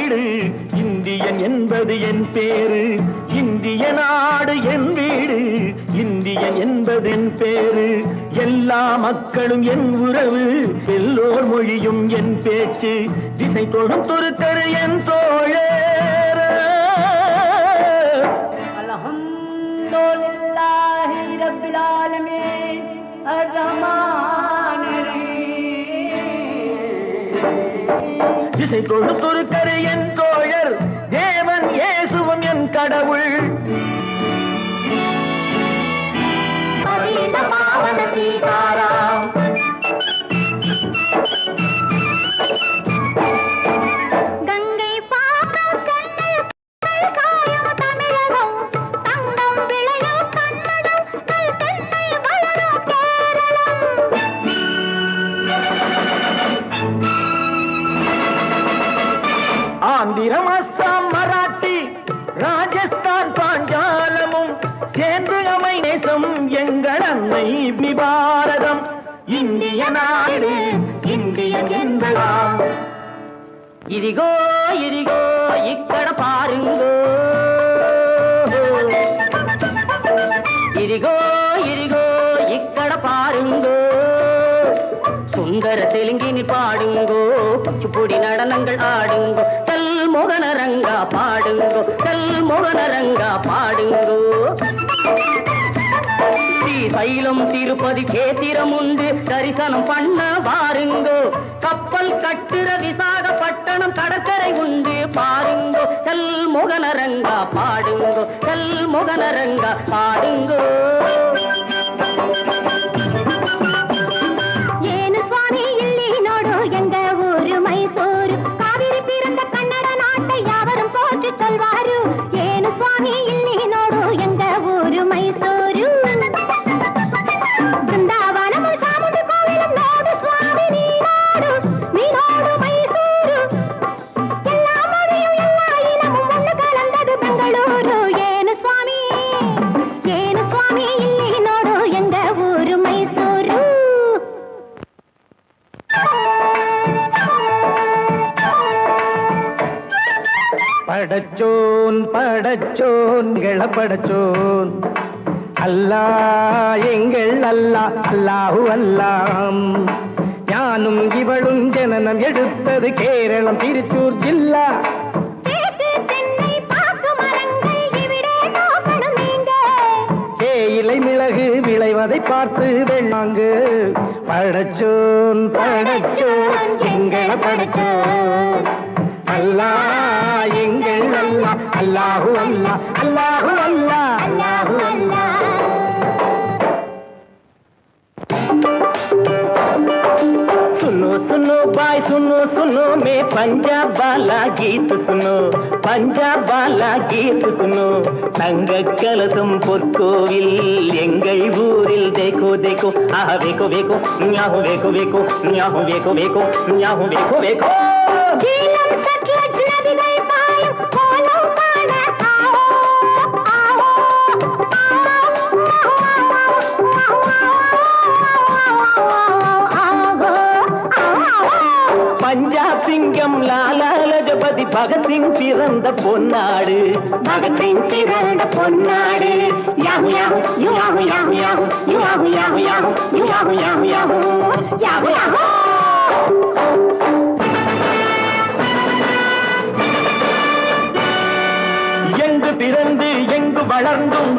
வீடு, இந்தியன் என்பது என் பேரு. இந்திய நாடு என் வீடு, இந்தியன் என்பது என் பேரு. எல்லா மக்களும் என் உறவு, எல்லோர் மொழியும் என் பேச்சு. திசை தொடும் துருக்கரு என் தோழர். அல்ஹம்துலில்லாஹி ரப்பில் ஆலமீன் அர்-ரஹ்மானிர் ரஹீம். திசை தொடும் துருக்கரு என் தோழர், தேவன் இயேசுவும் என் கடவுள். மதீனா பாவன சீதாராம். கங்கை பாக்கம் சென்னல் சாயம் தமிழகம், தங்கம் விளையும் கன்னடம், கல் தென்னை வளரும் கேரளம். ஆந்திரம், அஸ்ஸாம், மராட்டி, ராஜஸ்தான், பாஞ்சாலமும் சேர்ந்து அமை நேசம் எங்கள் அன்னை பாரதம். இந்திய நாடு, இந்தியன் என்பதாம். ఇదిగో ఇదిగో ఇక్కడ పారుంగో, ఇదిగో ఇదిగో ఇక్కడ పారుంగో. சுந்தர தெலுங்கினி பாடுங்கோ, குச்சிப்புடி நடனங்கள் ஆடுங்கோ. கல் மோகனரங்கா பாடுங்கோ, கல் மோகனரங்கா பாடுங்கோ. ஸ்ரீசைலம் திருப்பதி கேத்திரம் உண்டு, தரிசனம் பண்ண வாருங்கோ. கப்பல் கட்டுற விசாகப்பட்டணம் கடற்கரை உண்டு பாருங்கோ. கல் மோகனரங்கா பாடுங்கோ, கல் மோகனரங்கா பாடுங்கோ. ಏನು ಸ್ವಾಮಿ ಇಲ್ಲಿ ನೋಡು ಎಂಗ ಊರು ಮೈಸೂರು, ಕಾವೇರಿ பிறந்த ಕನ್ನಡ நாட்டை யாவரும் போற்றி சொல்வாரு. ಏನು ಸ್ವಾಮಿ ಇಲ್ಲಿ ನೋಡು ಎಂಗ ಊರು ಮೈಸೂರು, ಬೃಂದಾವನಮು ಚಾಮುಂಡಿ ಕೋವಿಲು ನೋಡು ಸ್ವಾಮಿ ನೀ ನೋಡು ಮೈಸೂರು. ಎಲ್ಲಾ ಮொழியும் ಎಲ್ಲಾ இனமும் ஒன்று கலந்தது பெங்களூರು. ಏನು ಸ್ವಾಮಿ ಇಲ್ಲಿ ನೋಡು ಎಂಗ ಊರು ಮೈಸೂರು. படச்சோன் படச்சோன் படச்சோன் அல்லா எங்கள் அல்லா, அல்லாஹு அல்லாம். ஞானும் இவளும் ஜனனம் எடுத்தது கேரளம் திருச்சூர் ஜில்லா. தேயிலை மிளகு விளைவதை பார்த்து வெண்ணாங்கு. படச்சோன் படச்சோன் எங்கள படச்சோன் அல்லா எங்கள் அல்லா, அல்லாஹு அல்லா, அல்லாஹு அல்லா, அல்லாஹு அல்லா. सुनो सुनो भाई सुनो सुनो मैं पंजाब वाला गीत सुनो, पंजाब वाला गीत सुनो. தங்க கலசம் பொற்கோவில் எங்கள் ஊரில் देखो देखो आह देखो देखो न्याहो देखो देखो न्याहो देखो देखो न्याहो देखो देखो. ஜீலம் சட்லஜ் நதிகள் பாயும் கோலம் காண பஞ்சாப் சிங்கம் லாலா லஜபதி பகத்சிங் பிறந்த பொன்னாடு, பகத்சிங் பிறந்த பொன்னாடு. யாஹு யாஹு யாஹு யாஹு யாஹு யாஹு யாஹு யாஹு யாஹு யாஹு யாஹு யாஹு யாஹு. எங்கு பிறந்து எங்கு வளர்ந்தும்